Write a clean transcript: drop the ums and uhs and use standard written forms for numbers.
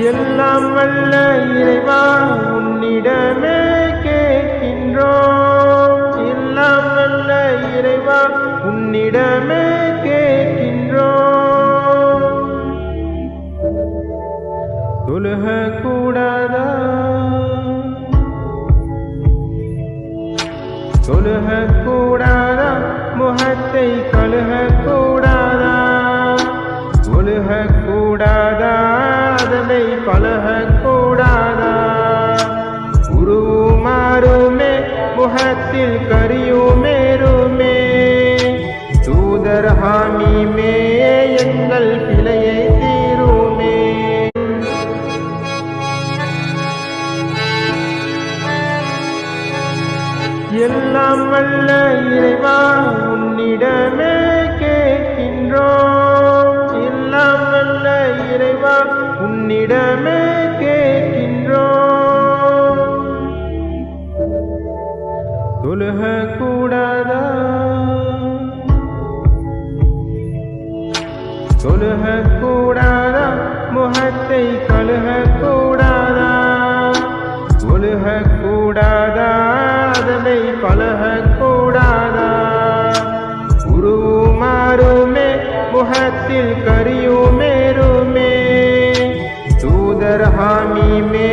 எல்லாம் வல்ல இறைவா உன்னிடமே கேட்கின்றோம். எல்லாம் வல்ல இறைவா உன்னிடமே கேட்கின்றோம். தொழுக கூடாதா, தொழுக கூடாதா, முகத்தை கழுக கூடாதா, ஒழுக கூடாதா, அதனை பழக கூடாதா, உருமாறுமே முகத்தில் கரியுமேருமே, தூதர் ஹாமிமே எங்கள் பிழையை தீருமே. எல்லாம் வல்ல இறைவா உன்னிடமே கேட்கின்றோம். எல்லாம் வல்ல இறைவா உன்னிடமே கேட்கின்றோம். தொழுக கூடாதா, தொழுக கூடாதா, முகத்தை கழுக கூடாதா, ஒழுக கூடாதா, அதனை பழக கூடாதா, உருமாறுமே முகத்தில் கரியுமேருமே, தூதர் ஹாமிமே